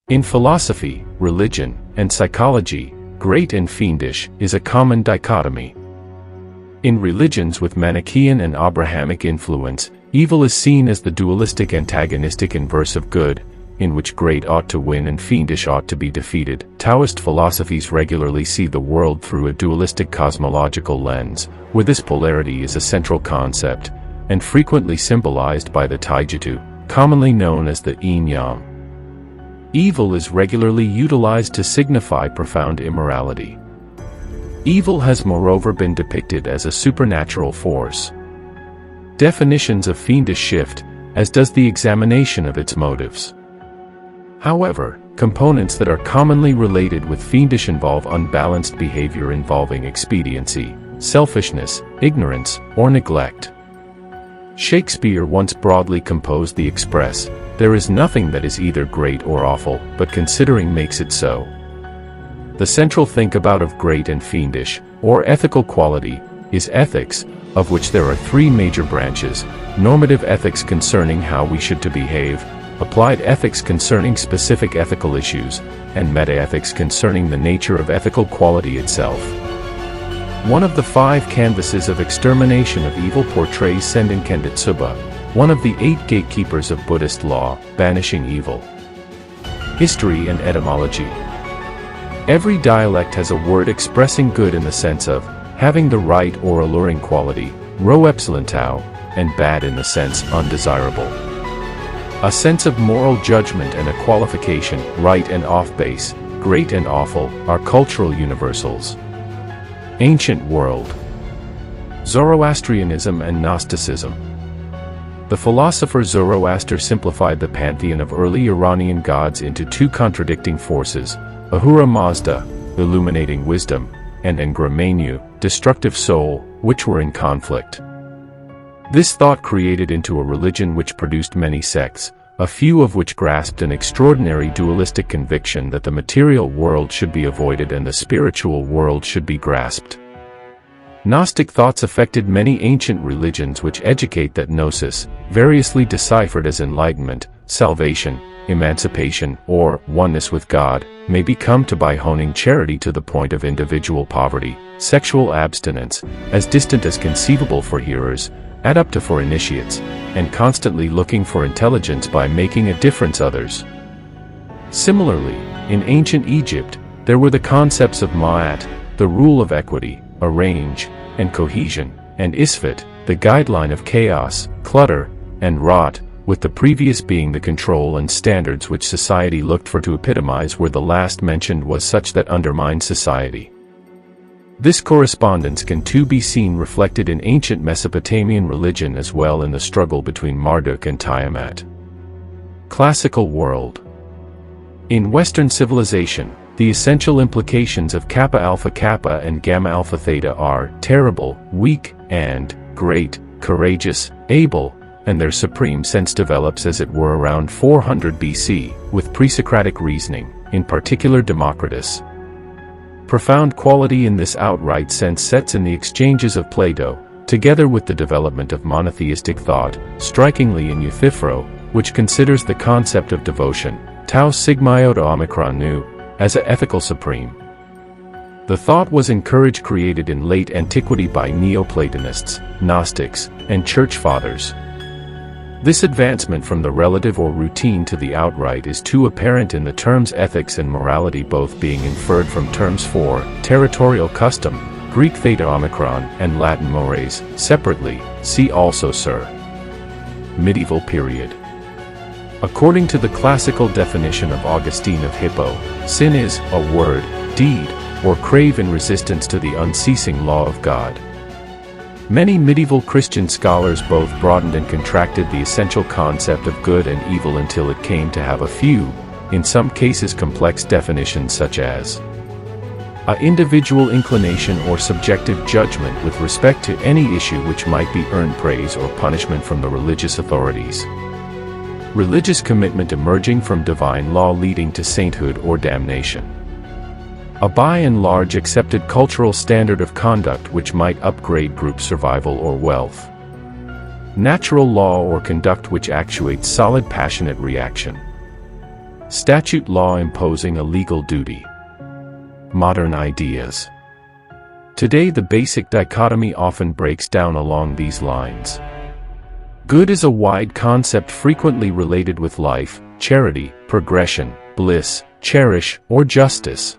In philosophy, religion, and psychology, great and fiendish is a common dichotomy. In religions with Manichaean and Abrahamic influence, evil is seen as the dualistic antagonistic inverse of good, in which great ought to win and fiendish ought to be defeated. Taoist philosophies regularly see the world through a dualistic cosmological lens, where this polarity is a central concept, and frequently symbolized by the Taijitu, commonly known as the yin-yang. Evil is regularly utilized to signify profound immorality. Evil has moreover been depicted as a supernatural force. Definitions of fiendish shift, as does the examination of its motives. However, components that are commonly related with fiendish involve unbalanced behavior involving expediency, selfishness, ignorance, or neglect. Shakespeare once broadly composed the express, "There is nothing that is either great or awful, but considering makes it so." The central think about of great and fiendish, or ethical quality, is ethics, of which there are three major branches: normative ethics concerning how we should to behave, applied ethics concerning specific ethical issues, and metaethics concerning the nature of ethical quality itself. One of the 5 canvases of extermination of evil portrays Senden Kenditsuba, one of the 8 gatekeepers of Buddhist law, banishing evil. History and etymology. Every dialect has a word expressing good in the sense of having the right or alluring quality, ro epsilon-tau, and bad in the sense undesirable. A sense of moral judgment and a qualification, right and off-base, great and awful, are cultural universals. Ancient world. Zoroastrianism and Gnosticism. The philosopher Zoroaster simplified the pantheon of early Iranian gods into 2 contradicting forces: Ahura Mazda, illuminating wisdom, and Engra Mainyu, destructive soul, which were in conflict. This thought created into a religion which produced many sects, a few of which grasped an extraordinary dualistic conviction that the material world should be avoided and the spiritual world should be grasped. Gnostic thoughts affected many ancient religions which educate that gnosis, variously deciphered as enlightenment, salvation, emancipation, or oneness with God, may be come to by honing charity to the point of individual poverty, sexual abstinence, as distant as conceivable for hearers, adapta for initiates, and constantly looking for intelligence by making a difference others. Similarly, in ancient Egypt, there were the concepts of Ma'at, the rule of equity, arrange, and cohesion, and Isfat, the guideline of chaos, clutter, and rot, with the previous being the control and standards which society looked for to epitomize where the last mentioned was such that undermined society. This correspondence can too be seen reflected in ancient Mesopotamian religion as well in the struggle between Marduk and Tiamat. Classical world. In Western civilization, the essential implications of Kappa Alpha Kappa and Gamma Alpha Theta are terrible, weak, and great, courageous, able, and their supreme sense develops as it were around 400 BC, with pre-Socratic reasoning, in particular Democritus. Profound quality in this outright sense sets in the exchanges of Plato, together with the development of monotheistic thought, strikingly in Euthyphro, which considers the concept of devotion, tau sigma iota omicron nu, as a ethical supreme. The thought was encouraged created in late antiquity by Neoplatonists, Gnostics, and Church Fathers. This advancement from the relative or routine to the outright is too apparent in the terms ethics and morality, both being inferred from terms for territorial custom, Greek theta omicron, and Latin mores, separately, see also Sir. Medieval period. According to the classical definition of Augustine of Hippo, sin is a word, deed, or crave in resistance to the unceasing law of God. Many medieval Christian scholars both broadened and contracted the essential concept of good and evil until it came to have a few, in some cases complex definitions such as an individual inclination or subjective judgment with respect to any issue which might be earned praise or punishment from the religious authorities. Religious commitment emerging from divine law leading to sainthood or damnation. A by and large accepted cultural standard of conduct which might upgrade group survival or wealth. Natural law or conduct which actuates solid passionate reaction. statute law imposing a legal duty. Modern ideas. Today the basic dichotomy often breaks down along these lines. Good is a wide concept frequently related with life, charity, progression, bliss, cherish, or justice.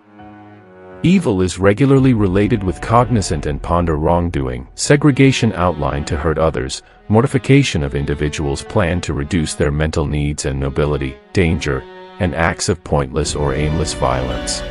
Evil is regularly related with cognizant and ponder wrongdoing, segregation outlined to hurt others, mortification of individuals planned to reduce their mental needs and nobility, danger, and acts of pointless or aimless violence.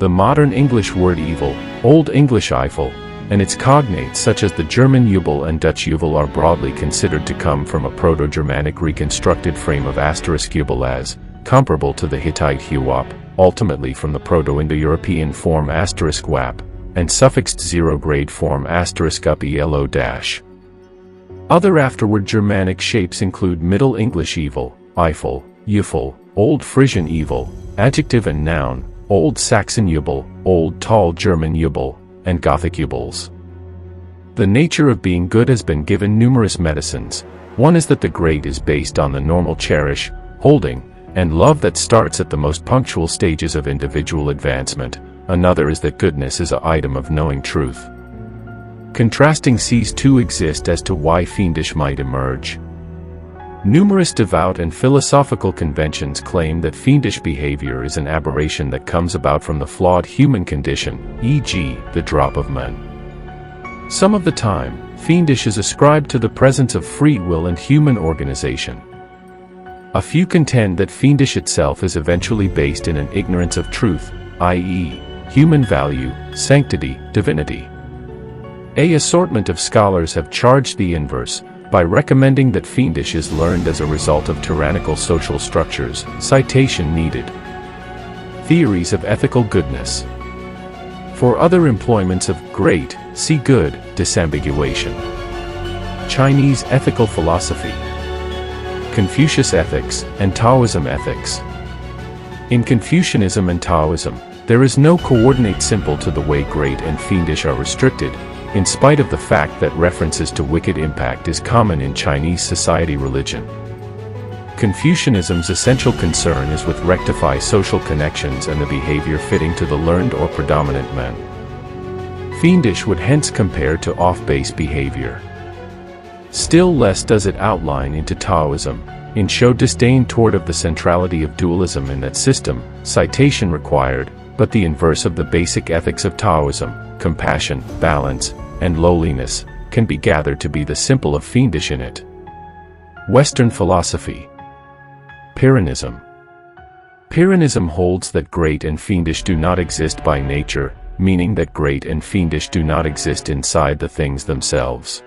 The modern English word evil, Old English Eifel, and its cognates such as the German Übel and Dutch Uvel are broadly considered to come from a Proto-Germanic reconstructed frame of *Übel as, comparable to the Hittite Huwap, ultimately from the Proto-Indo-European form *wap, and suffixed zero-grade form *upelo-. Other afterward Germanic shapes include Middle English evil, Eifel, Eufel, Old Frisian evil, adjective and noun, Old Saxon Übel, Old Tall German Übel, and Gothic Übels. The nature of being good has been given numerous medicines. One is that the great is based on the normal cherish, holding, and love that starts at the most punctual stages of individual advancement. Another is that goodness is an item of knowing truth. Contrasting these two exist as to why fiendish might emerge. Numerous devout and philosophical conventions claim that fiendish behavior is an aberration that comes about from the flawed human condition, e.g., the drop of man. Some of the time, fiendish is ascribed to the presence of free will and human organization. A few contend that fiendish itself is eventually based in an ignorance of truth, i.e., human value, sanctity, divinity. An assortment of scholars have charged the inverse, by recommending that fiendish is learned as a result of tyrannical social structures. Citation needed. Theories of ethical goodness. For other employments of great, see good, disambiguation. Chinese ethical philosophy. Confucius ethics, and Taoism ethics. In Confucianism and Taoism, there is no coordinate symbol to the way great and fiendish are restricted, in spite of the fact that references to wicked impact is common in Chinese society religion. Confucianism's essential concern is with rectify social connections and the behavior fitting to the learned or predominant men. Fiendish would hence compare to off-base behavior. Still less does it outline into Taoism, in show disdain toward of the centrality of dualism in that system, citation required, but the inverse of the basic ethics of Taoism, compassion, balance, and lowliness, can be gathered to be the simple of fiendish in it. Western philosophy. Pyrrhonism. Pyrrhonism holds that great and fiendish do not exist by nature, meaning that great and fiendish do not exist inside the things themselves.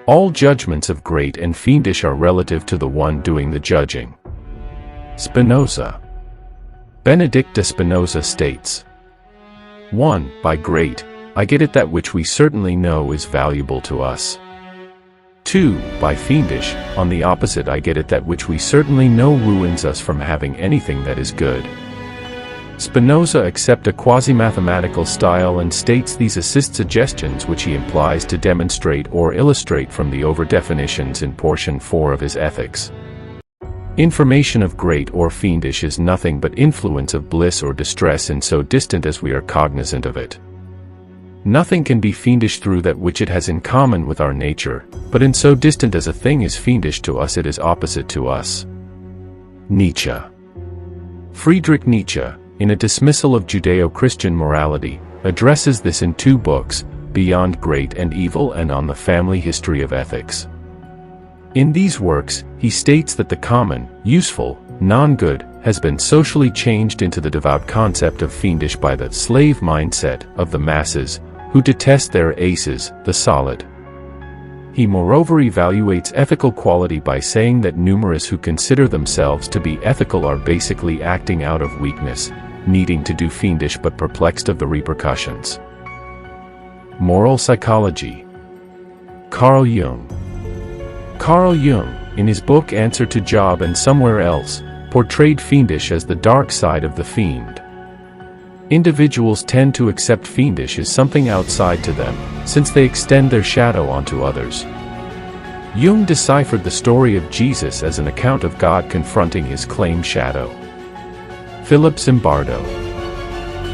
All judgments of great and fiendish are relative to the one doing the judging. Spinoza. Benedict de Spinoza states, 1. By great, I get it that which we certainly know is valuable to us. 2. By fiendish, on the opposite I get it that which we certainly know ruins us from having anything that is good. Spinoza accepts a quasi-mathematical style and states these assist suggestions which he implies to demonstrate or illustrate from the over-definitions in portion 4 of his Ethics. Information of great or fiendish is nothing but influence of bliss or distress in so distant as we are cognizant of it. Nothing can be fiendish through that which it has in common with our nature, but in so distant as a thing is fiendish to us it is opposite to us. Nietzsche. Friedrich Nietzsche, in a dismissal of Judeo-Christian morality, addresses this in 2 books, Beyond Great and Evil and On the Family History of Ethics. In these works, he states that the common, useful, non-good, has been socially changed into the devout concept of fiendish by the slave mindset of the masses, who detest their aces, the solid. He moreover evaluates ethical quality by saying that numerous who consider themselves to be ethical are basically acting out of weakness, needing to do fiendish but perplexed of the repercussions. Moral psychology. Carl Jung. Carl Jung, in his book Answer to Job and Somewhere Else, portrayed fiendish as the dark side of the fiend. Individuals tend to accept fiendish as something outside to them, since they extend their shadow onto others. Jung deciphered the story of Jesus as an account of God confronting his claimed shadow. Philip Zimbardo.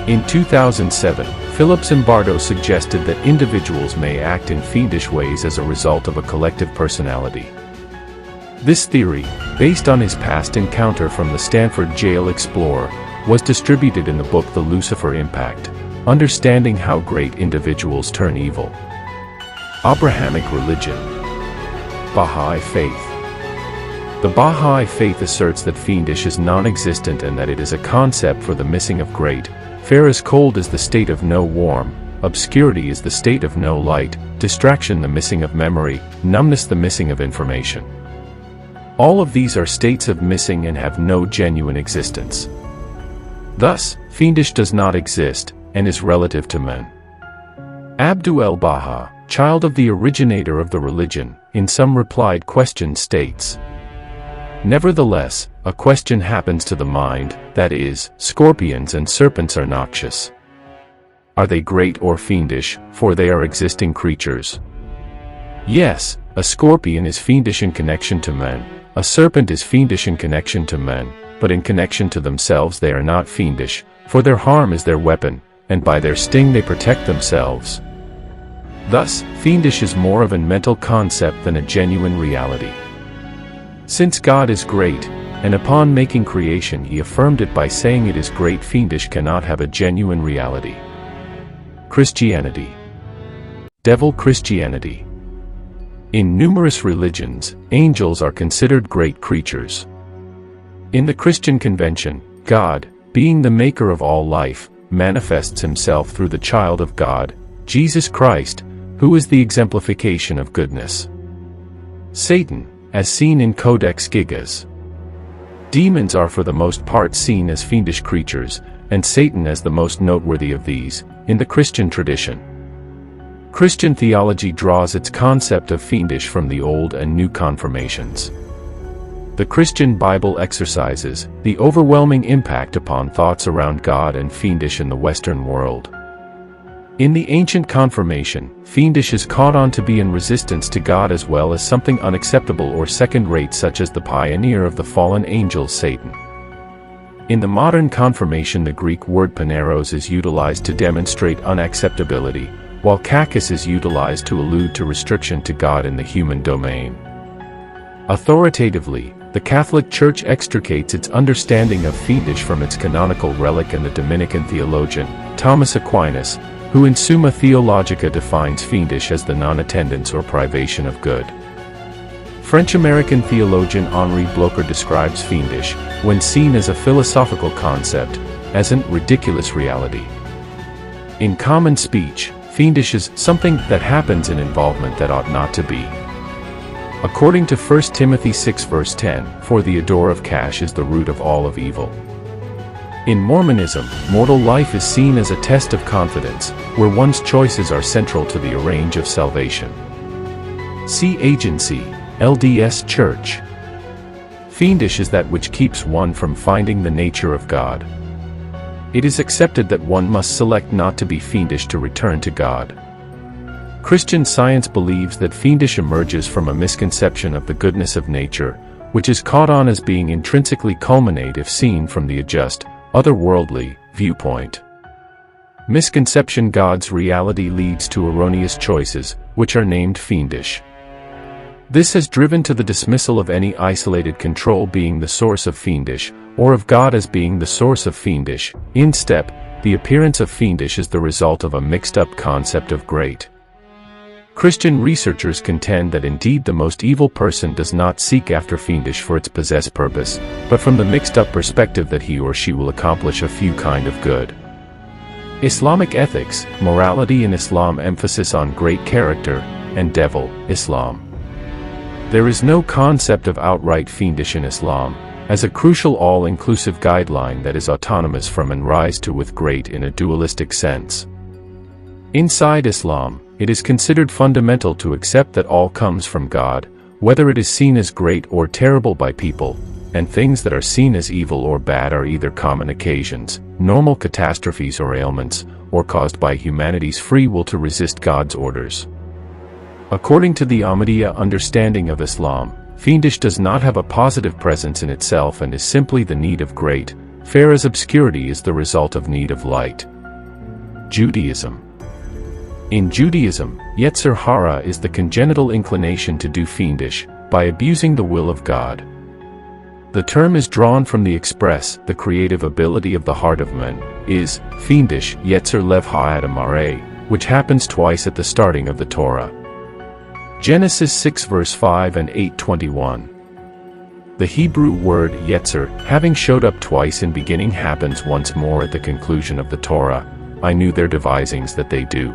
In 2007, Philip Zimbardo suggested that individuals may act in fiendish ways as a result of a collective personality. This theory, based on his past encounter from the Stanford jail explorer, was distributed in the book The Lucifer Impact: Understanding How Great Individuals Turn Evil. Abrahamic Religion. Baha'i Faith. The Baha'i Faith asserts that fiendish is non-existent and that it is a concept for the missing of great. Fair is cold is the state of no warm, obscurity is the state of no light, distraction the missing of memory, numbness the missing of information. All of these are states of missing and have no genuine existence. Thus, fiendish does not exist, and is relative to men. Abdu el-Baha, child of the originator of the religion, in some replied question states, "Nevertheless, a question happens to the mind, that is, scorpions and serpents are noxious. Are they great or fiendish, for they are existing creatures? Yes, a scorpion is fiendish in connection to men, a serpent is fiendish in connection to men, but in connection to themselves they are not fiendish, for their harm is their weapon, and by their sting they protect themselves. Thus, fiendish is more of a mental concept than a genuine reality. Since God is great, and upon making creation he affirmed it by saying it is great, fiendish cannot have a genuine reality." Christianity. Devil Christianity. In numerous religions, angels are considered great creatures. In the Christian convention, God, being the maker of all life, manifests himself through the child of God, Jesus Christ, who is the exemplification of goodness. Satan, as seen in Codex Gigas. Demons are for the most part seen as fiendish creatures, and Satan as the most noteworthy of these, in the Christian tradition. Christian theology draws its concept of fiendish from the Old and New confirmations. The Christian Bible exercises the overwhelming impact upon thoughts around God and fiendish in the Western world. In the ancient confirmation, fiendish is caught on to be in resistance to God as well as something unacceptable or second-rate, such as the pioneer of the fallen angel Satan. In the modern confirmation, the Greek word paneros is utilized to demonstrate unacceptability, while kakis is utilized to allude to restriction to God in the human domain. Authoritatively, the Catholic Church extricates its understanding of fiendish from its canonical relic and the Dominican theologian, Thomas Aquinas, who in Summa Theologica defines fiendish as the non-attendance or privation of good. French-American theologian Henri Blocher describes fiendish, when seen as a philosophical concept, as an ridiculous reality. In common speech, fiendish is something that happens in involvement that ought not to be. According to 1 Timothy 6 verse 10, "For the odor of cash is the root of all of evil." In Mormonism, mortal life is seen as a test of confidence, where one's choices are central to the arrange of salvation. See Agency, LDS Church. Fiendish is that which keeps one from finding the nature of God. It is accepted that one must select not to be fiendish to return to God. Christian Science believes that fiendish emerges from a misconception of the goodness of nature, which is caught on as being intrinsically culminate if seen from the adjust, otherworldly viewpoint. Misconception God's reality leads to erroneous choices, which are named fiendish. This has driven to the dismissal of any isolated control being the source of fiendish, or of God as being the source of fiendish. In step, the appearance of fiendish is the result of a mixed-up concept of great. Christian researchers contend that indeed the most evil person does not seek after fiendish for its possessed purpose, but from the mixed-up perspective that he or she will accomplish a few kind of good. Islamic ethics, morality in Islam, emphasis on great character, and devil, Islam. There is no concept of outright fiendish in Islam, as a crucial all-inclusive guideline that is autonomous from and rise to with great in a dualistic sense. Inside Islam, it is considered fundamental to accept that all comes from God, whether it is seen as great or terrible by people, and things that are seen as evil or bad are either common occasions, normal catastrophes or ailments, or caused by humanity's free will to resist God's orders. According to the Ahmadiyya understanding of Islam, fiendish does not have a positive presence in itself and is simply the need of great, fair as obscurity is the result of need of light. Judaism. In Judaism, Yetzer Hara is the congenital inclination to do fiendish, by abusing the will of God. The term is drawn from the express, the creative ability of the heart of man, is, fiendish, Yetzer Lev Ha'adam Areh, which happens twice at the starting of the Torah. Genesis 6 verse 5 and 8:21. The Hebrew word Yetzer, having showed up twice in beginning, happens once more at the conclusion of the Torah. I knew their devisings that they do.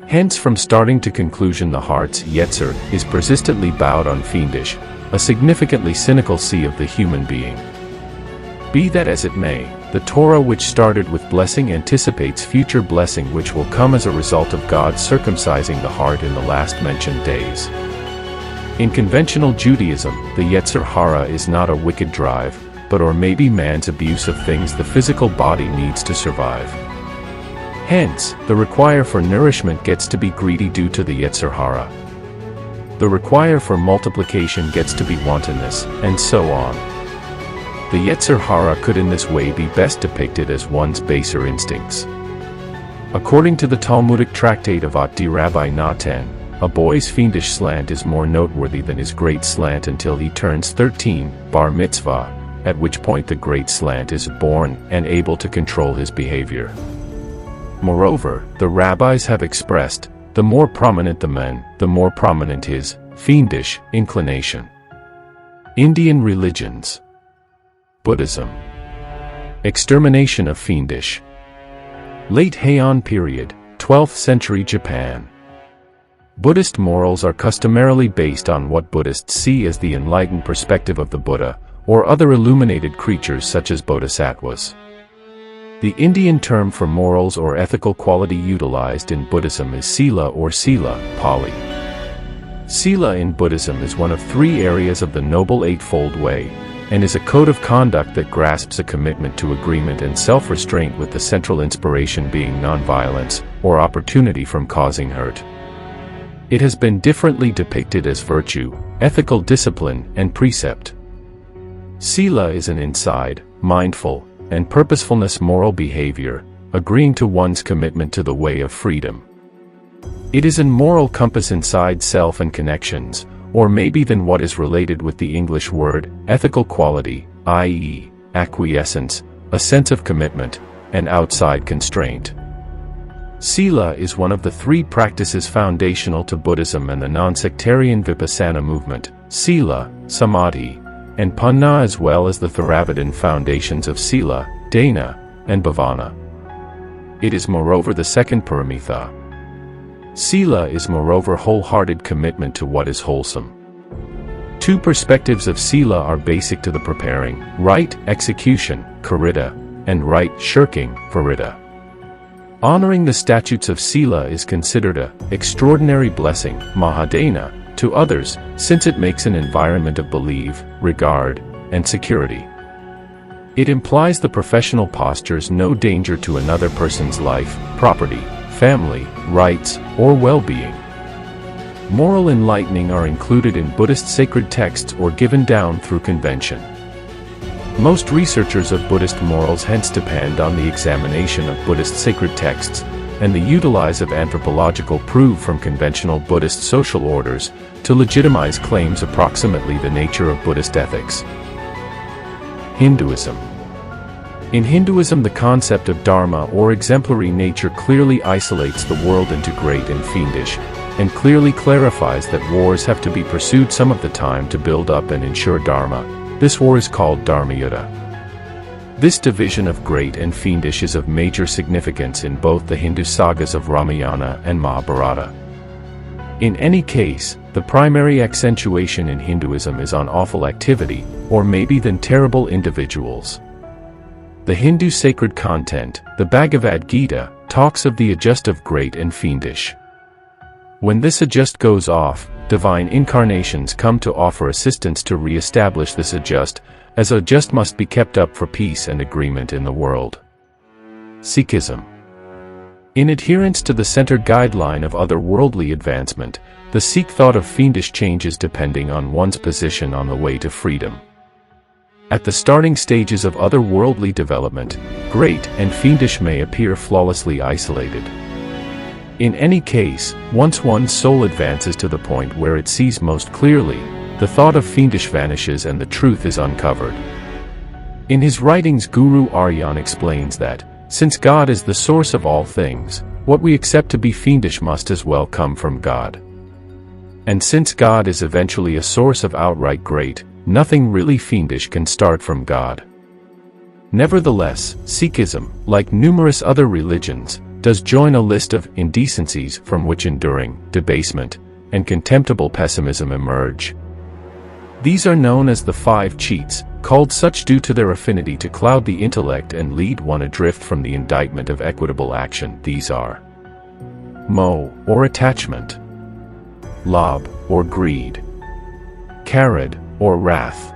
Hence from starting to conclusion the heart's Yetzer is persistently bowed on fiendish, a significantly cynical sea of the human being. Be that as it may, the Torah which started with blessing anticipates future blessing which will come as a result of God circumcising the heart in the last mentioned days. In conventional Judaism, the Yetzer Hara is not a wicked drive, but or maybe man's abuse of things the physical body needs to survive. Hence, the require for nourishment gets to be greedy due to the Yetzer Hara. The require for multiplication gets to be wantonness, and so on. The Yetzer Hara could in this way be best depicted as one's baser instincts. According to the Talmudic tractate of Ati Rabbi Natan, a boy's fiendish slant is more noteworthy than his great slant until he turns 13, bar mitzvah, at which point the great slant is born and able to control his behavior. Moreover, the rabbis have expressed, the more prominent the man, the more prominent his fiendish inclination. Indian religions. Buddhism. Extermination of fiendish. Late Heian period, 12th century Japan. Buddhist morals are customarily based on what Buddhists see as the enlightened perspective of the Buddha, or other illuminated creatures such as bodhisattvas. The Indian term for morals or ethical quality utilized in Buddhism is sila or sila, Pali. Sila in Buddhism is one of three areas of the Noble Eightfold Way, and is a code of conduct that grasps a commitment to agreement and self-restraint with the central inspiration being nonviolence, or opportunity from causing hurt. It has been differently depicted as virtue, ethical discipline, and precept. Sila is an inside, mindful, and purposefulness moral behavior, agreeing to one's commitment to the way of freedom. It is an moral compass inside self and connections, or maybe than what is related with the English word, ethical quality, i.e., acquiescence, a sense of commitment, and outside constraint. Sila is one of the three practices foundational to Buddhism and the non-sectarian Vipassana movement, Sila, Samadhi, and Panna, as well as the Theravada foundations of Sila, Dana, and Bhavana. It is moreover the second paramitha. Sila is moreover wholehearted commitment to what is wholesome. Two perspectives of Sila are basic to the preparing, right execution, Karita, and right shirking, Varita. Honoring the statutes of Sila is considered a extraordinary blessing, Mahadana, to others, since it makes an environment of belief, regard, and security. It implies the professional postures no danger to another person's life, property, family, rights, or well-being. Moral enlightening are included in Buddhist sacred texts or given down through convention. Most researchers of Buddhist morals hence depend on the examination of Buddhist sacred texts, and the utilize of anthropological proof from conventional Buddhist social orders, to legitimize claims approximately the nature of Buddhist ethics. Hinduism. In Hinduism, the concept of dharma or exemplary nature clearly isolates the world into great and fiendish, and clearly clarifies that wars have to be pursued some of the time to build up and ensure dharma. This war is called Dharmayuddha. This division of great and fiendish is of major significance in both the Hindu sagas of Ramayana and Mahabharata. In any case, the primary accentuation in Hinduism is on awful activity, or maybe than terrible individuals. The Hindu sacred content, the Bhagavad Gita, talks of the adjust of great and fiendish. When this adjust goes off, divine incarnations come to offer assistance to re-establish this adjust, as adjust must be kept up for peace and agreement in the world. Sikhism. In adherence to the center guideline of otherworldly advancement, the Sikh thought of fiendish changes depending on one's position on the way to freedom. At the starting stages of otherworldly development, great and fiendish may appear flawlessly isolated. In any case, once one's soul advances to the point where it sees most clearly, the thought of fiendish vanishes and the truth is uncovered. In his writings, Guru Arjan explains that, since God is the source of all things, what we accept to be fiendish must as well come from God. And since God is eventually a source of outright great, nothing really fiendish can start from God. Nevertheless, Sikhism, like numerous other religions, does join a list of indecencies from which enduring debasement and contemptible pessimism emerge. These are known as the five cheats, called such due to their affinity to cloud the intellect and lead one adrift from the indictment of equitable action. These are moh, or attachment; lobh, or greed; kharad, or wrath;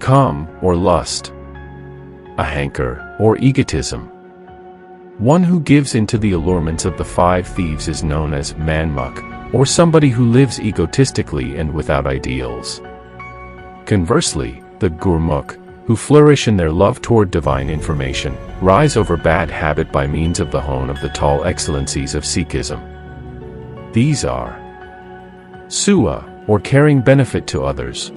kam, or lust; ahankar, or egotism. One who gives in to the allurements of the five thieves is known as manmukh, or somebody who lives egotistically and without ideals. Conversely, the gurmukh, who flourish in their love toward divine information, rise over bad habit by means of the hone of the tall excellencies of Sikhism. These are Sua, or caring benefit to others;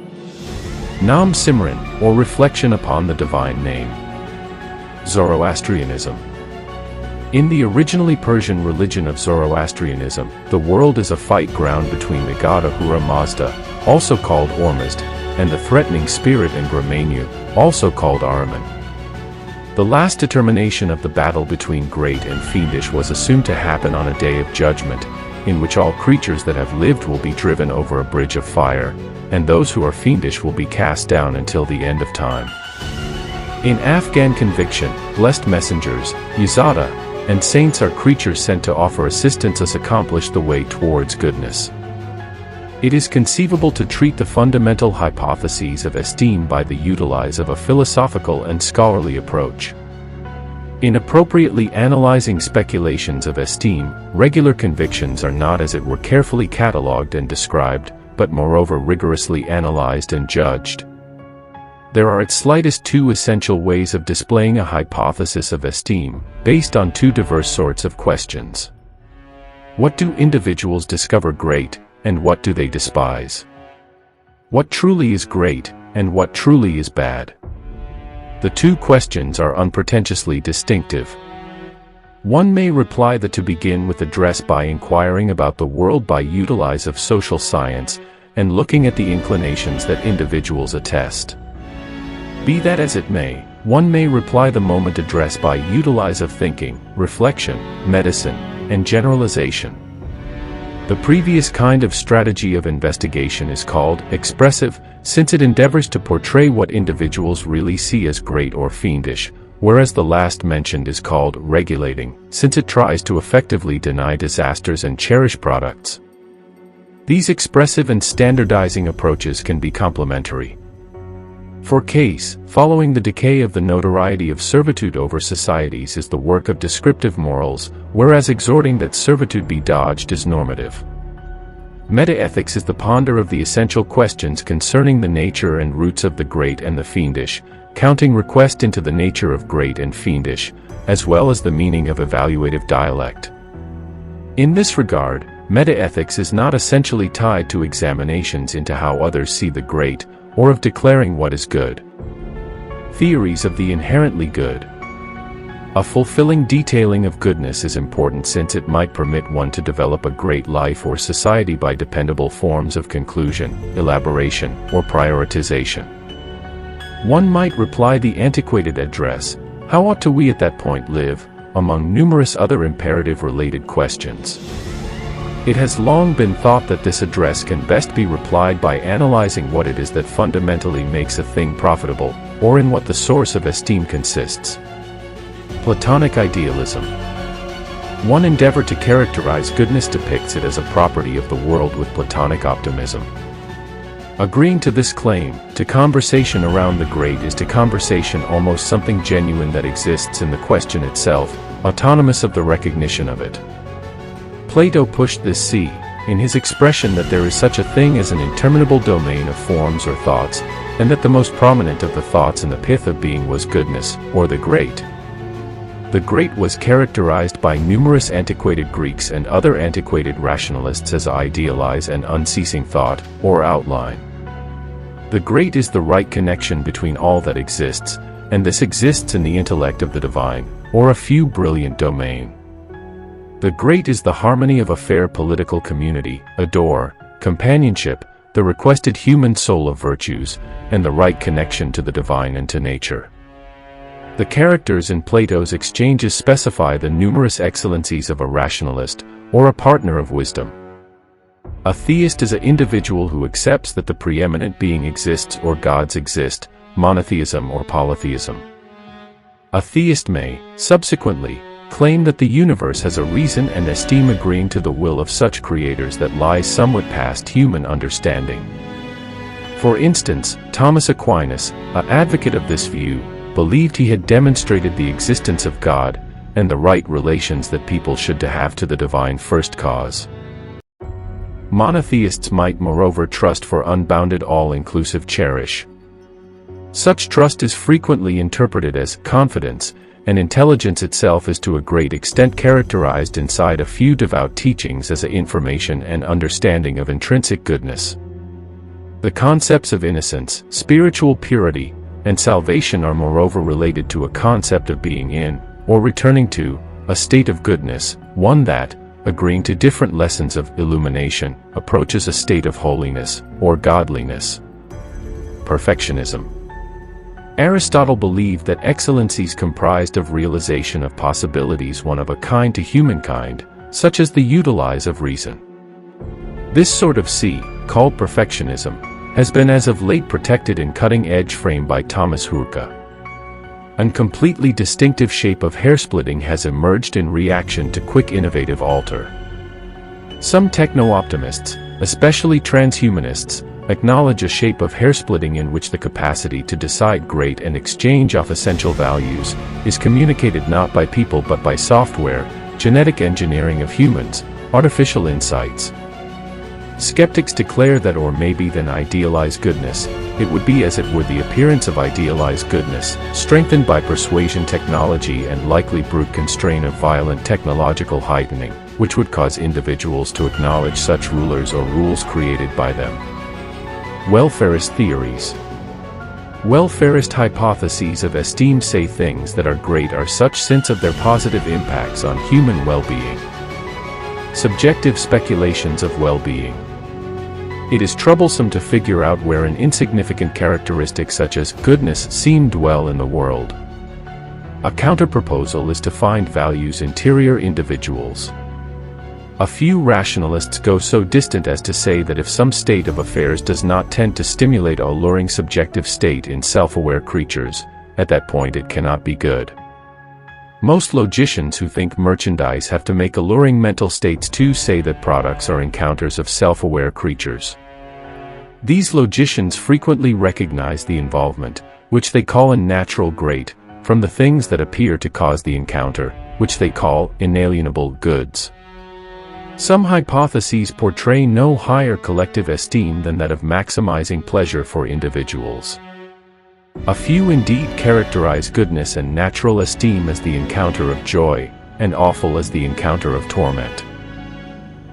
Nam Simran, or reflection upon the divine name; Zoroastrianism. In the originally Persian religion of Zoroastrianism, the world is a fight ground between the god Ahura Mazda, also called Ormuzd, and the threatening spirit Ingramenu, also called Ahriman. The last determination of the battle between great and fiendish was assumed to happen on a day of judgment, in which all creatures that have lived will be driven over a bridge of fire, and those who are fiendish will be cast down until the end of time. In Afghan conviction, blessed messengers, Yazada, and saints are creatures sent to offer assistance as accomplish the way towards goodness. It is conceivable to treat the fundamental hypotheses of esteem by the utilize of a philosophical and scholarly approach. In appropriately analyzing speculations of esteem, regular convictions are not as it were carefully catalogued and described, but moreover rigorously analyzed and judged. There are at slightest two essential ways of displaying a hypothesis of esteem, based on two diverse sorts of questions. What do individuals discover great, and what do they despise? What truly is great, and what truly is bad? The two questions are unpretentiously distinctive. One may reply that to begin with address by inquiring about the world by utilize of social science, and looking at the inclinations that individuals attest. Be that as it may, one may reply the moment address by utilize of thinking, reflection, medicine, and generalization. The previous kind of strategy of investigation is called expressive, since it endeavors to portray what individuals really see as great or fiendish, whereas the last mentioned is called regulating, since it tries to effectively deny disasters and cherish products. These expressive and standardizing approaches can be complementary. For case, following the decay of the notoriety of servitude over societies is the work of descriptive morals, whereas exhorting that servitude be dodged is normative. Metaethics is the ponder of the essential questions concerning the nature and roots of the great and the fiendish, counting request into the nature of great and fiendish, as well as the meaning of evaluative dialect. In this regard, metaethics is not essentially tied to examinations into how others see the great, or of declaring what is good. Theories of the inherently good. A fulfilling detailing of goodness is important since it might permit one to develop a great life or society by dependable forms of conclusion, elaboration, or prioritization. One might reply the antiquated address, how ought to we at that point live, among numerous other imperative-related questions. It has long been thought that this address can best be replied by analyzing what it is that fundamentally makes a thing profitable, or in what the source of esteem consists. Platonic idealism. One endeavor to characterize goodness depicts it as a property of the world with Platonic optimism. Agreeing to this claim, to conversation around the great is to conversation almost something genuine that exists in the question itself, autonomous of the recognition of it. Plato pushed this C, in his expression that there is such a thing as an interminable domain of forms or thoughts, and that the most prominent of the thoughts in the pith of being was goodness, or the great. The great was characterized by numerous antiquated Greeks and other antiquated rationalists as idealize and unceasing thought, or outline. The great is the right connection between all that exists, and this exists in the intellect of the divine, or a few brilliant domain. The great is the harmony of a fair political community, adore, companionship, the requested human soul of virtues, and the right connection to the divine and to nature. The characters in Plato's exchanges specify the numerous excellencies of a rationalist, or a partner of wisdom. A theist is an individual who accepts that the preeminent being exists or gods exist, monotheism or polytheism. A theist may, subsequently, claim that the universe has a reason and esteem agreeing to the will of such creators that lies somewhat past human understanding. For instance, Thomas Aquinas, an advocate of this view, believed he had demonstrated the existence of God, and the right relations that people should have to the divine first cause. Monotheists might moreover trust for unbounded all-inclusive cherish. Such trust is frequently interpreted as confidence, and intelligence itself is to a great extent characterized inside a few devout teachings as an information and understanding of intrinsic goodness. The concepts of innocence, spiritual purity, and salvation are moreover related to a concept of being in, or returning to, a state of goodness, one that, agreeing to different lessons of illumination, approaches a state of holiness, or godliness. Perfectionism. Aristotle believed that excellencies comprised of realization of possibilities one of a kind to humankind, such as the utilize of reason. This sort of C, called perfectionism, has been as of late protected in cutting-edge frame by Thomas Hürke. A completely distinctive shape of hairsplitting has emerged in reaction to quick innovative alter. Some techno-optimists, especially transhumanists, acknowledge a shape of hairsplitting in which the capacity to decide great and exchange of essential values is communicated not by people but by software, genetic engineering of humans, artificial insights. Skeptics declare that or maybe than idealized goodness, it would be as it were the appearance of idealized goodness, strengthened by persuasion technology and likely brute constraint of violent technological heightening, which would cause individuals to acknowledge such rulers or rules created by them. Welfarist theories. Welfarist hypotheses of esteem say things that are great are such since of their positive impacts on human well-being. Subjective speculations of well-being. It is troublesome to figure out where an insignificant characteristic such as goodness seem dwell in the world. A counterproposal is to find values interior individuals. A few rationalists go so distant as to say that if some state of affairs does not tend to stimulate a alluring subjective state in self-aware creatures, at that point it cannot be good. Most logicians who think merchandise have to make alluring mental states too say that products are encounters of self-aware creatures. These logicians frequently recognize the involvement, which they call unnatural great, from the things that appear to cause the encounter, which they call inalienable goods. Some hypotheses portray no higher collective esteem than that of maximizing pleasure for individuals. A few indeed characterize goodness and natural esteem as the encounter of joy, and awful as the encounter of torment.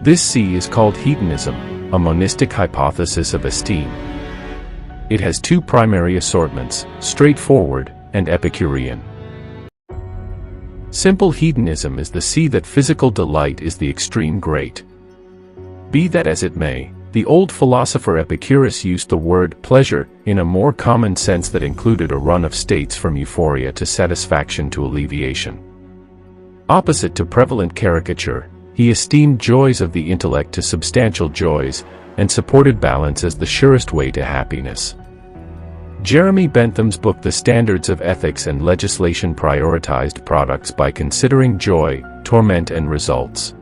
This C is called hedonism, a monistic hypothesis of esteem. It has two primary assortments, straightforward and Epicurean. Simple hedonism is the C that physical delight is the extreme great. Be that as it may, the old philosopher Epicurus used the word pleasure in a more common sense that included a run of states from euphoria to satisfaction to alleviation. Opposite to prevalent caricature, he esteemed joys of the intellect to substantial joys, and supported balance as the surest way to happiness. Jeremy Bentham's book The Standards of Ethics and Legislation prioritized products by considering joy, torment and results.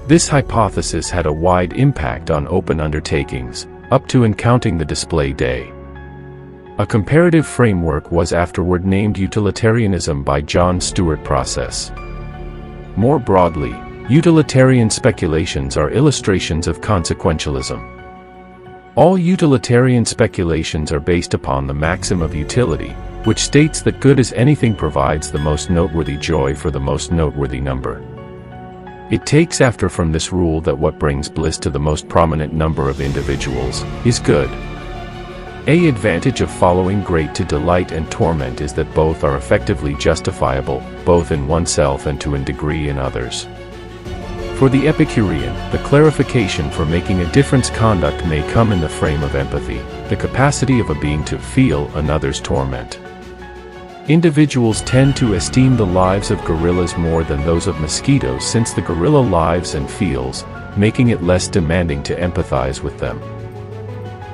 This hypothesis had a wide impact on open undertakings, up to and counting the display day. A comparative framework was afterward named utilitarianism by John Stuart Process. More broadly, utilitarian speculations are illustrations of consequentialism. All utilitarian speculations are based upon the maxim of utility, which states that good as anything provides the most noteworthy joy for the most noteworthy number. It takes after from this rule that what brings bliss to the most prominent number of individuals is good. An advantage of following great to delight and torment is that both are effectively justifiable, both in oneself and to a degree in others. For the Epicurean, the clarification for making a difference conduct may come in the frame of empathy, the capacity of a being to feel another's torment. Individuals tend to esteem the lives of gorillas more than those of mosquitoes since the gorilla lives and feels, making it less demanding to empathize with them.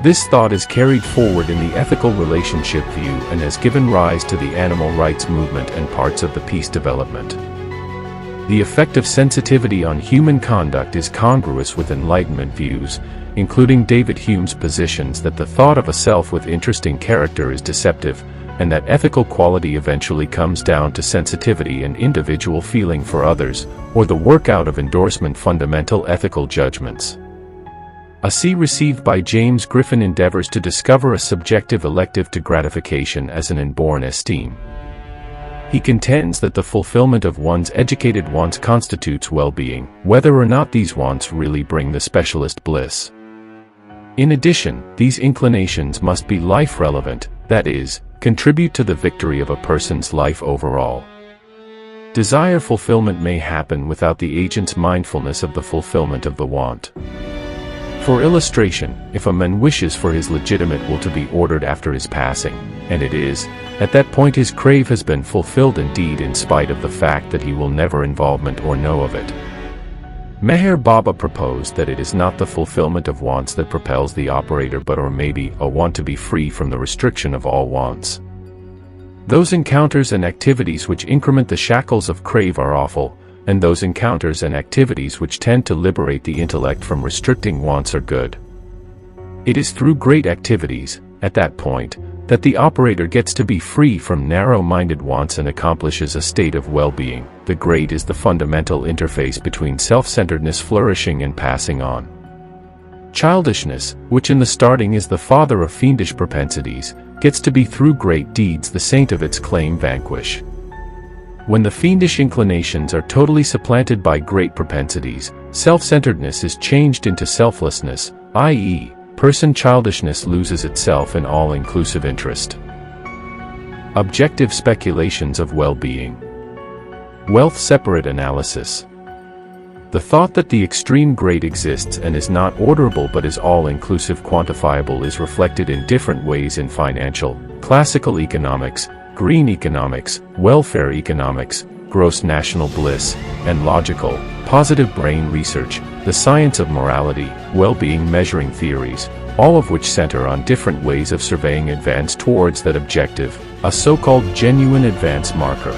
This thought is carried forward in the ethical relationship view and has given rise to the animal rights movement and parts of the peace development. The effect of sensitivity on human conduct is congruous with Enlightenment views, including David Hume's positions that the thought of a self with interesting character is deceptive, and that ethical quality eventually comes down to sensitivity and individual feeling for others, or the workout of endorsement fundamental ethical judgments. A C received by James Griffin endeavors to discover a subjective elective to gratification as an inborn esteem. He contends that the fulfillment of one's educated wants constitutes well-being, whether or not these wants really bring the specialist bliss. In addition, these inclinations must be life-relevant, that is, contribute to the victory of a person's life overall. Desire fulfillment may happen without the agent's mindfulness of the fulfillment of the want. For illustration, if a man wishes for his legitimate will to be ordered after his passing, and it is, at that point his crave has been fulfilled indeed in spite of the fact that he will never involvement or know of it. Meher Baba proposed that it is not the fulfillment of wants that propels the operator but or maybe a want to be free from the restriction of all wants. Those encounters and activities which increment the shackles of crave are awful, and those encounters and activities which tend to liberate the intellect from restricting wants are good. It is through great activities, at that point, that the operator gets to be free from narrow-minded wants and accomplishes a state of well-being. The great is the fundamental interface between self-centeredness flourishing and passing on. Childishness, which in the starting is the father of fiendish propensities, gets to be through great deeds the saint of its claim vanquish. When the fiendish inclinations are totally supplanted by great propensities, self-centeredness is changed into selflessness, i.e., person childishness loses itself in all-inclusive interest. Objective speculations of well-being. Wealth-separate analysis. The thought that the extreme great exists and is not orderable but is all-inclusive quantifiable is reflected in different ways in financial, classical economics, green economics, welfare economics, gross national bliss, and logical, positive brain research, the science of morality, well-being measuring theories, all of which center on different ways of surveying advance towards that objective, a so-called genuine advance marker.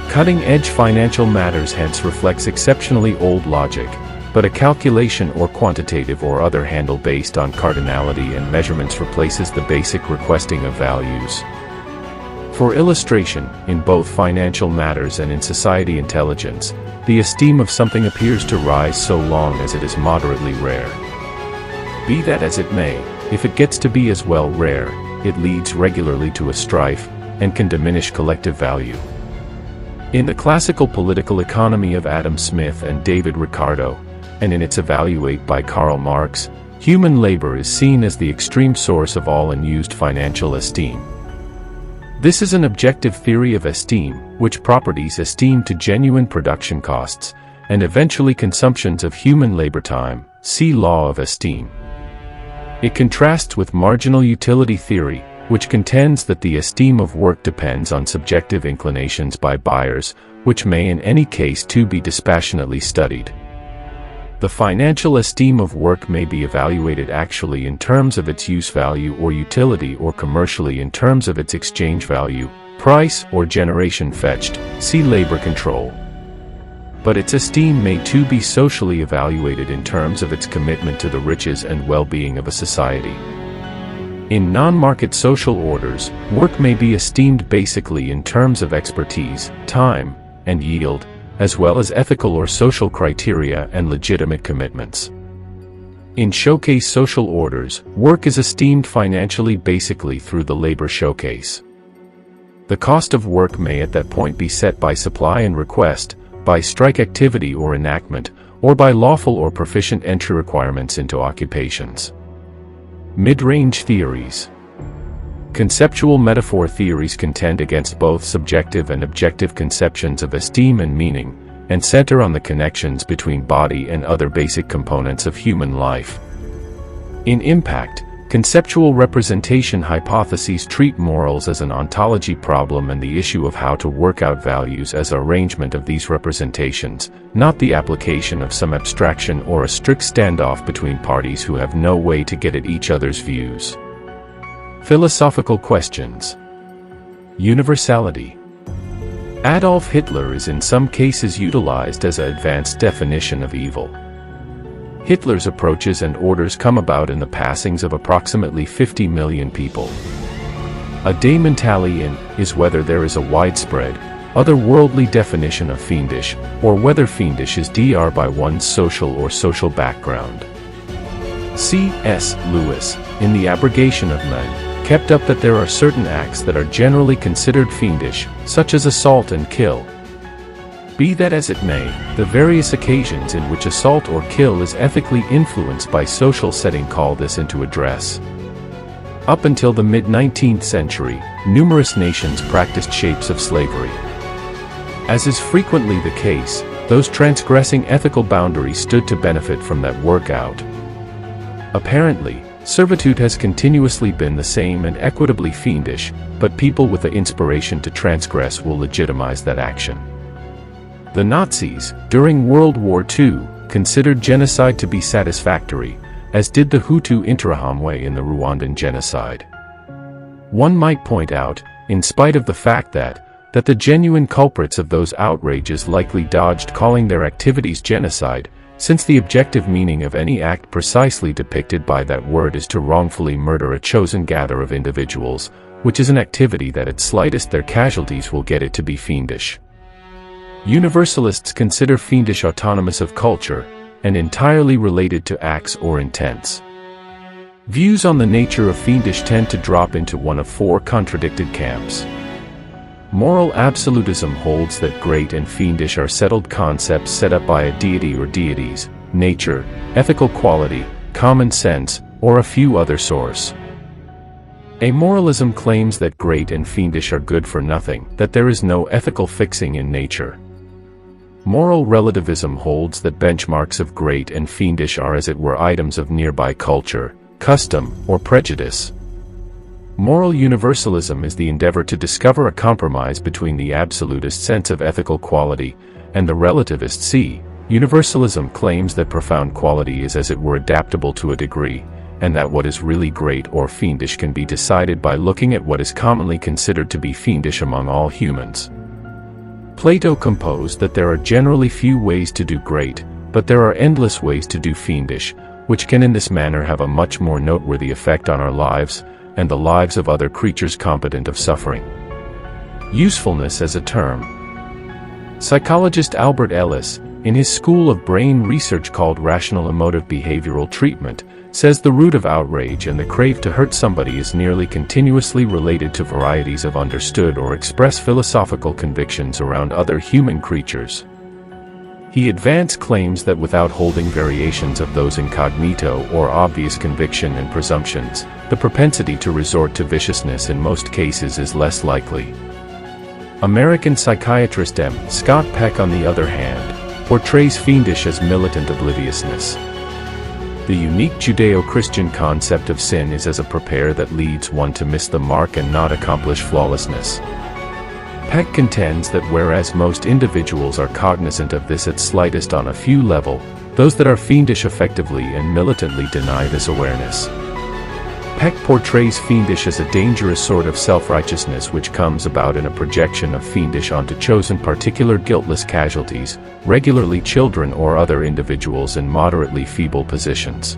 Cutting-edge financial matters hence reflects exceptionally old logic, but a calculation or quantitative or other handle based on cardinality and measurements replaces the basic requesting of values. For illustration, in both financial matters and in society intelligence, the esteem of something appears to rise so long as it is moderately rare. Be that as it may, if it gets to be as well rare, it leads regularly to a strife, and can diminish collective value. In the classical political economy of Adam Smith and David Ricardo, and in its Evaluate by Karl Marx, human labor is seen as the extreme source of all unused financial esteem. This is an objective theory of esteem, which properties esteem to genuine production costs, and eventually consumptions of human labor time, see law of esteem. It contrasts with marginal utility theory, which contends that the esteem of work depends on subjective inclinations by buyers, which may in any case too be dispassionately studied. The financial esteem of work may be evaluated actually in terms of its use value or utility or commercially in terms of its exchange value, price or generation fetched, see labor control. But its esteem may too be socially evaluated in terms of its commitment to the riches and well-being of a society. In non-market social orders, work may be esteemed basically in terms of expertise, time, and yield, as well as ethical or social criteria and legitimate commitments. In showcase social orders, work is esteemed financially basically through the labor showcase. The cost of work may at that point be set by supply and request, by strike activity or enactment, or by lawful or proficient entry requirements into occupations. Mid-range theories. Conceptual metaphor theories contend against both subjective and objective conceptions of esteem and meaning, and center on the connections between body and other basic components of human life. In impact, conceptual representation hypotheses treat morals as an ontology problem and the issue of how to work out values as arrangement of these representations, not the application of some abstraction or a strict standoff between parties who have no way to get at each other's views. Philosophical questions. Universality. Adolf Hitler is in some cases utilized as an advanced definition of evil. Hitler's approaches and orders come about in the passings of approximately 50 million people. A Daemontalian is whether there is a widespread, otherworldly definition of fiendish, or whether fiendish is dr by one's social or social background. C.S. Lewis, in The Abrogation of Men, kept up that there are certain acts that are generally considered fiendish, such as assault and kill. Be that as it may, the various occasions in which assault or kill is ethically influenced by social setting call this into address. Up until the mid-19th century, numerous nations practiced shapes of slavery. As is frequently the case, those transgressing ethical boundaries stood to benefit from that workout. Apparently, servitude has continuously been the same and equitably fiendish, but people with the inspiration to transgress will legitimize that action. The Nazis, during World War II, considered genocide to be satisfactory, as did the Hutu Interahamwe in the Rwandan genocide. One might point out, in spite of the fact that the genuine culprits of those outrages likely dodged calling their activities genocide, since the objective meaning of any act precisely depicted by that word is to wrongfully murder a chosen gather of individuals, which is an activity that at slightest their casualties will get it to be fiendish. Universalists consider fiendish autonomous of culture, and entirely related to acts or intents. Views on the nature of fiendish tend to drop into one of four contradicted camps. Moral absolutism holds that great and fiendish are settled concepts set up by a deity or deities, nature, ethical quality, common sense, or a few other source. Amoralism claims that great and fiendish are good for nothing, that there is no ethical fixing in nature. Moral relativism holds that benchmarks of great and fiendish are as it were items of nearby culture, custom, or prejudice. Moral universalism is the endeavor to discover a compromise between the absolutist sense of ethical quality and the relativist universalism claims that profound quality is as it were adaptable to a degree, and that what is really great or fiendish can be decided by looking at what is commonly considered to be fiendish among all humans. Plato composed that there are generally few ways to do great, but there are endless ways to do fiendish, which can in this manner have a much more noteworthy effect on our lives, and the lives of other creatures competent of suffering. Usefulness as a term. Psychologist Albert Ellis, in his school of brain research called Rational Emotive Behavioral Treatment, says the root of outrage and the crave to hurt somebody is nearly continuously related to varieties of understood or expressed philosophical convictions around other human creatures. He advanced claims that without holding variations of those incognito or obvious conviction and presumptions, the propensity to resort to viciousness in most cases is less likely. American psychiatrist M. Scott Peck, on the other hand, portrays fiendish as militant obliviousness. The unique Judeo-Christian concept of sin is as a prepare that leads one to miss the mark and not accomplish flawlessness. Peck contends that whereas most individuals are cognizant of this at slightest on a few level, those that are fiendish effectively and militantly deny this awareness. Peck portrays fiendish as a dangerous sort of self-righteousness which comes about in a projection of fiendish onto chosen particular guiltless casualties, regularly children or other individuals in moderately feeble positions.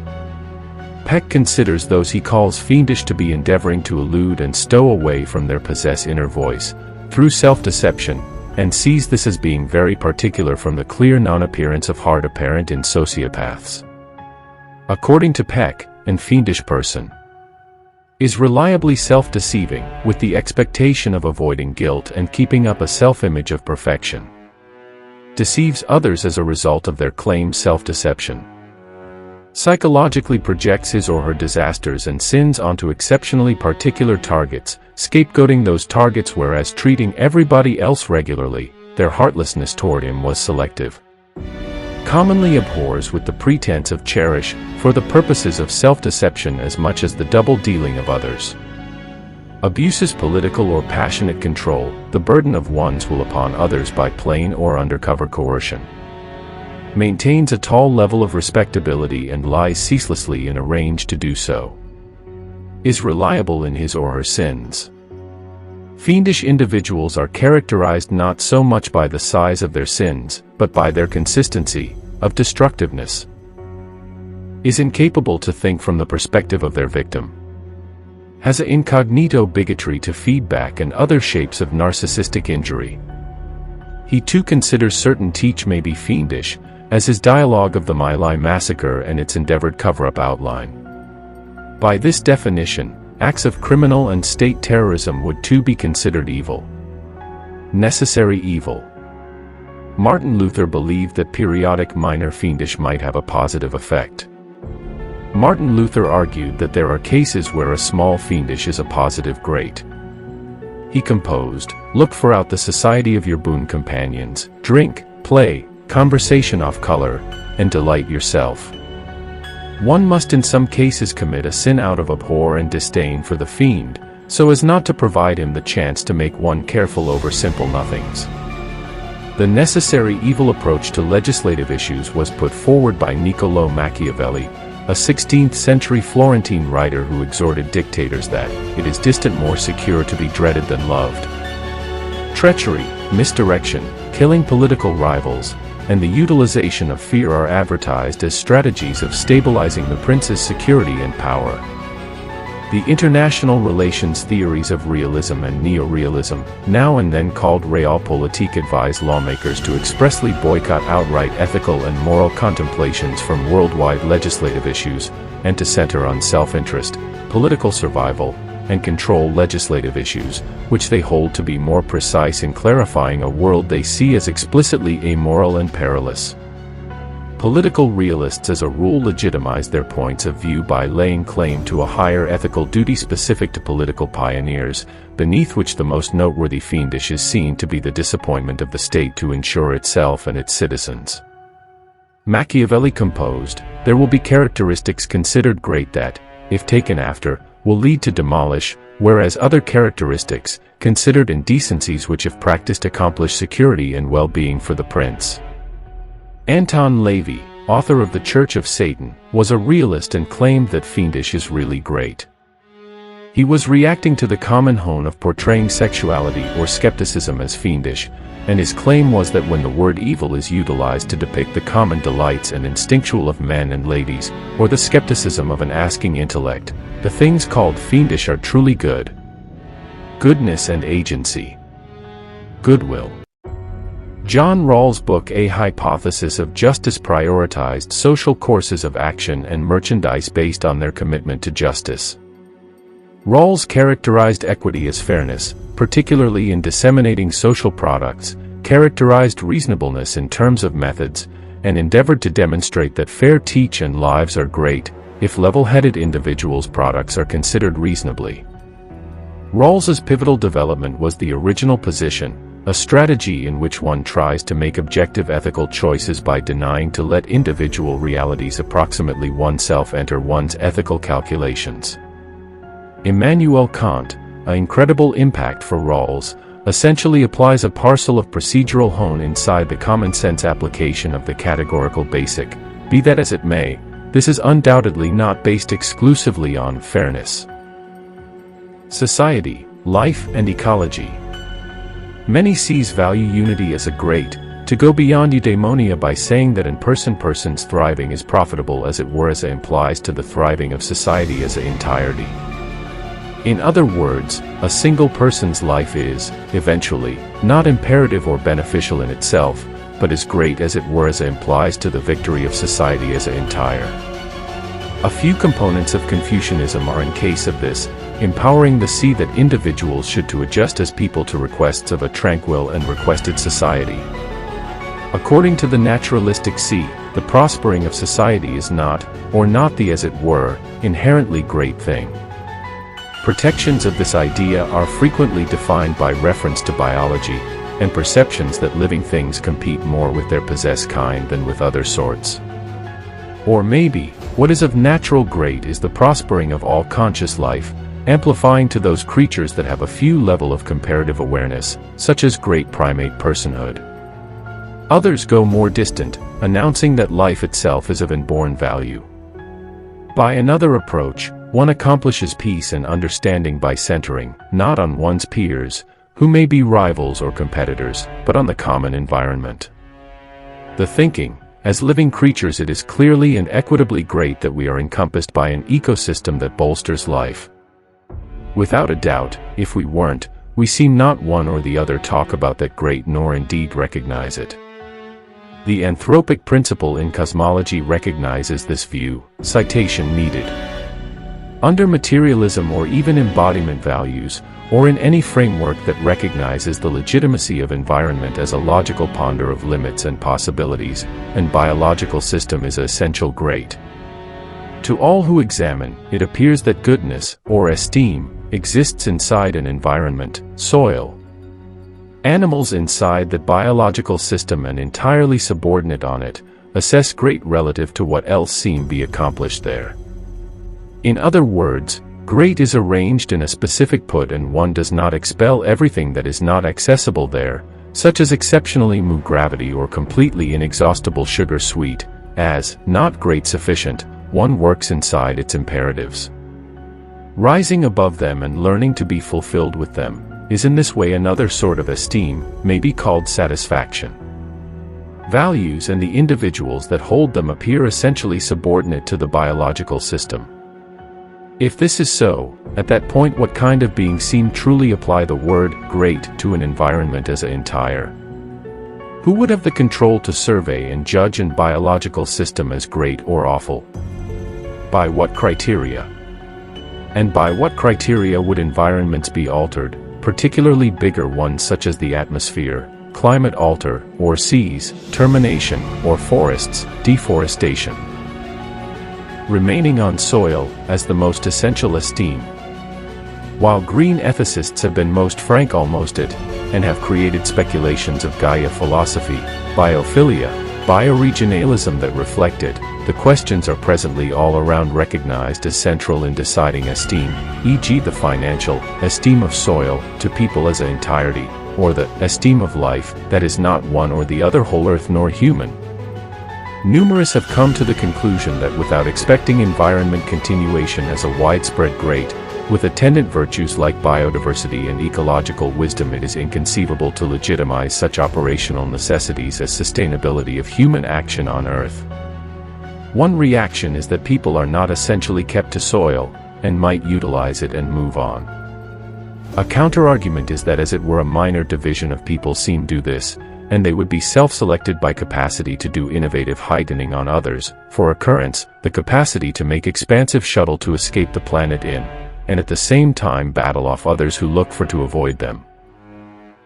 Peck considers those he calls fiendish to be endeavoring to elude and stow away from their possess inner voice, through self-deception, and sees this as being very particular from the clear non-appearance of heart apparent in sociopaths. According to Peck, an fiendish person is reliably self-deceiving, with the expectation of avoiding guilt and keeping up a self-image of perfection. Deceives others as a result of their claimed self-deception. Psychologically projects his or her disasters and sins onto exceptionally particular targets, scapegoating those targets whereas treating everybody else regularly. Their heartlessness toward him was selective. Commonly abhors with the pretense of cherish, for the purposes of self-deception as much as the double-dealing of others. Abuses political or passionate control, the burden of one's will upon others by plain or undercover coercion. Maintains a tall level of respectability and lies ceaselessly in a range to do so. Is reliable in his or her sins. Fiendish individuals are characterized not so much by the size of their sins, but by their consistency of destructiveness. Is incapable to think from the perspective of their victim. Has an incognito bigotry to feedback and other shapes of narcissistic injury. He too considers certain teach may be fiendish, as his dialogue of the My Lai massacre and its endeavored cover-up outline. By this definition, acts of criminal and state terrorism would too be considered evil. Necessary evil. Martin Luther believed that periodic minor fiendish might have a positive effect. Martin Luther argued that there are cases where a small fiendish is a positive great. He composed, "Look for out the society of your boon companions, drink, play, conversation off color, and delight yourself." One must in some cases commit a sin out of abhor and disdain for the fiend, so as not to provide him the chance to make one careful over simple nothings. The necessary evil approach to legislative issues was put forward by Niccolò Machiavelli, a 16th-century Florentine writer who exhorted dictators that it is distant more secure to be dreaded than loved. Treachery, misdirection, killing political rivals, and the utilization of fear are advertised as strategies of stabilizing the prince's security and power. The international relations theories of realism and neorealism, now and then called realpolitik, advise lawmakers to expressly boycott outright ethical and moral contemplations from worldwide legislative issues, and to center on self-interest, political survival, and control legislative issues, which they hold to be more precise in clarifying a world they see as explicitly amoral and perilous. Political realists as a rule legitimize their points of view by laying claim to a higher ethical duty specific to political pioneers, beneath which the most noteworthy fiendish is seen to be the disappointment of the state to ensure itself and its citizens. Machiavelli composed, "There will be characteristics considered great that, if taken after, will lead to demolish, whereas other characteristics, considered indecencies which if practiced accomplish security and well-being for the prince." Anton Lavey, author of The Church of Satan, was a realist and claimed that fiendish is really great. He was reacting to the common hone of portraying sexuality or skepticism as fiendish, and his claim was that when the word evil is utilized to depict the common delights and instinctual of men and ladies, or the skepticism of an asking intellect, the things called fiendish are truly good. Goodness and agency. Goodwill. John Rawls' book A Hypothesis of Justice prioritized social courses of action and merchandise based on their commitment to justice. Rawls characterized equity as fairness, particularly in disseminating social products, characterized reasonableness in terms of methods, and endeavored to demonstrate that fair teach and lives are great, if level-headed individuals' products are considered reasonably. Rawls's pivotal development was the original position, a strategy in which one tries to make objective ethical choices by denying to let individual realities approximately oneself enter one's ethical calculations. Immanuel Kant, an incredible impact for Rawls, essentially applies a parcel of procedural hone inside the common-sense application of the categorical basic. Be that as it may, this is undoubtedly not based exclusively on fairness. Society, life and ecology. Many sees value unity as a great, To go beyond eudaimonia by saying that person's thriving is profitable as it were as it implies to the thriving of society as an entirety. In other words, a single person's life is, eventually, not imperative or beneficial in itself, but is great as it were as it implies to the victory of society as an entire. A few components of Confucianism are in case of this, empowering the sea that individuals should to adjust as people to requests of a tranquil and requested society. According to the naturalistic sea, the prospering of society is not, or not the as it were, inherently great thing. Protections of this idea are frequently defined by reference to biology, and perceptions that living things compete more with their possessed kind than with other sorts. Or maybe, what is of natural great is the prospering of all conscious life, amplifying to those creatures that have a few level of comparative awareness, such as great primate personhood. Others go more distant, announcing that life itself is of inborn value. By another approach, one accomplishes peace and understanding by centering, not on one's peers, who may be rivals or competitors, but on the common environment. The thinking, as living creatures it is clearly and equitably great that we are encompassed by an ecosystem that bolsters life. Without a doubt, if we weren't, we seem not one or the other talk about that great nor indeed recognize it. The anthropic principle in cosmology recognizes this view, citation needed. Under materialism or even embodiment values, or in any framework that recognizes the legitimacy of environment as a logical ponder of limits and possibilities, and biological system is essential great. To all who examine, it appears that goodness, or esteem, exists inside an environment, soil. Animals inside the biological system and entirely subordinate on it, assess great relative to what else seem be accomplished there. In other words, great is arranged in a specific put and one does not expel everything that is not accessible there, such as exceptionally mu gravity or completely inexhaustible sugar sweet, as, not great sufficient, one works inside its imperatives. Rising above them and learning to be fulfilled with them, is in this way another sort of esteem, may be called satisfaction. Values and the individuals that hold them appear essentially subordinate to the biological system. If this is so, at that point what kind of being seem truly apply the word great to an environment as an entire? Who would have the control to survey and judge an biological system as great or awful? By what criteria? And by what criteria would environments be altered, particularly bigger ones such as the atmosphere, climate alter, or seas, termination, or forests, deforestation? Remaining on soil, as the most essential esteem. While green ethicists have been most frank almost it, and have created speculations of Gaia philosophy, biophilia, bioregionalism that reflect it, the questions are presently all around recognized as central in deciding esteem, e.g. the financial esteem of soil to people as an entirety, or the esteem of life that is not one or the other whole earth nor human. Numerous have come to the conclusion that without expecting environment continuation as a widespread great, with attendant virtues like biodiversity and ecological wisdom, it is inconceivable to legitimize such operational necessities as sustainability of human action on Earth. One reaction is that people are not essentially kept to soil, and might utilize it and move on. A counterargument is that as it were a minor division of people seem do this, and they would be self-selected by capacity to do innovative heightening on others, for occurrence, the capacity to make expansive shuttle to escape the planet in, and at the same time battle off others who look for to avoid them.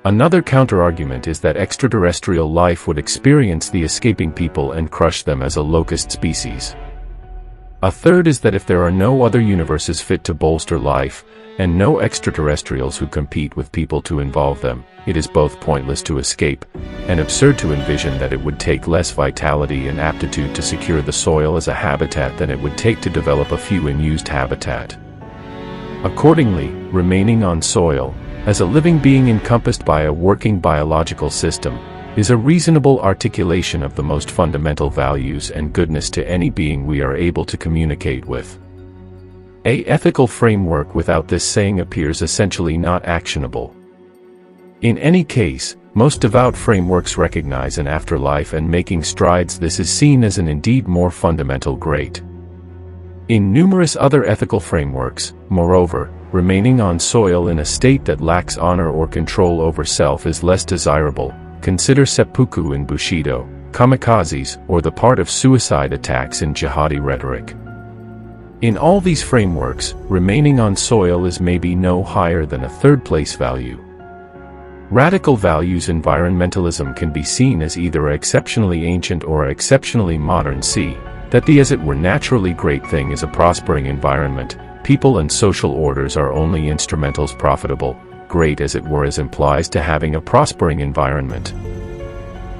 Another counterargument is that extraterrestrial life would experience the escaping people and crush them as a locust species. A third is that if there are no other universes fit to bolster life, and no extraterrestrials who compete with people to involve them, it is both pointless to escape, and absurd to envision that it would take less vitality and aptitude to secure the soil as a habitat than it would take to develop a few unused habitat. Accordingly, remaining on soil, as a living being encompassed by a working biological system, is a reasonable articulation of the most fundamental values and goodness to any being we are able to communicate with. An ethical framework without this saying appears essentially not actionable. In any case, Most devout frameworks recognize an afterlife, and making strides this is seen as an indeed more fundamental great. In numerous other ethical frameworks, moreover, remaining on soil in a state that lacks honor or control over self is less desirable. Consider seppuku in Bushido, kamikazes, or the part of suicide attacks in jihadi rhetoric. In all these frameworks, remaining on soil is maybe no higher than a third-place value. Radical values environmentalism can be seen as either exceptionally ancient or exceptionally modern. See that the as it were naturally great thing is a prospering environment. People and social orders are only instrumentals. Profitable, great as it were as implies to having a prospering environment.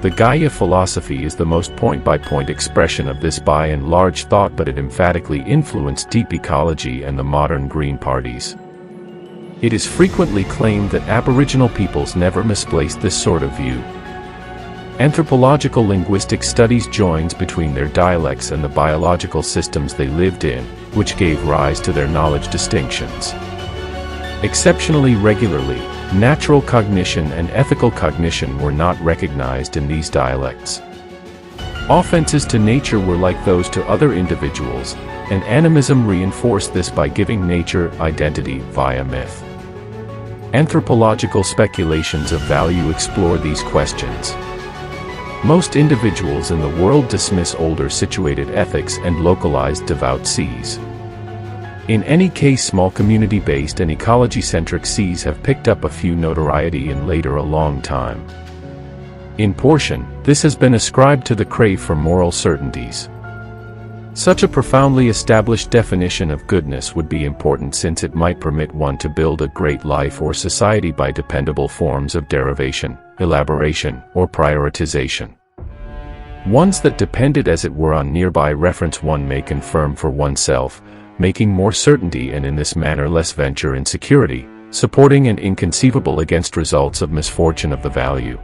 The Gaia philosophy is the most point-by-point expression of this by and large thought, but it emphatically influenced deep ecology and the modern Green parties. It is frequently claimed that Aboriginal peoples never misplaced this sort of view. Anthropological linguistic studies joins between their dialects and the biological systems they lived in, which gave rise to their knowledge distinctions. Exceptionally regularly, natural cognition and ethical cognition were not recognized in these dialects. Offenses to nature were like those to other individuals, and animism reinforced this by giving nature identity via myth. Anthropological speculations of value explore these questions. Most individuals in the world dismiss older situated ethics and localized devout Cs. In any case, small community-based and ecology-centric Cs have picked up a few notoriety in later a long time. In portion, this has been ascribed to the crave for moral certainties. Such a profoundly established definition of goodness would be important, since it might permit one to build a great life or society by dependable forms of derivation, elaboration, or prioritization. Ones that depended as it were on nearby reference one may confirm for oneself, making more certainty and in this manner less venture in security, supporting and inconceivable against results of misfortune of the value.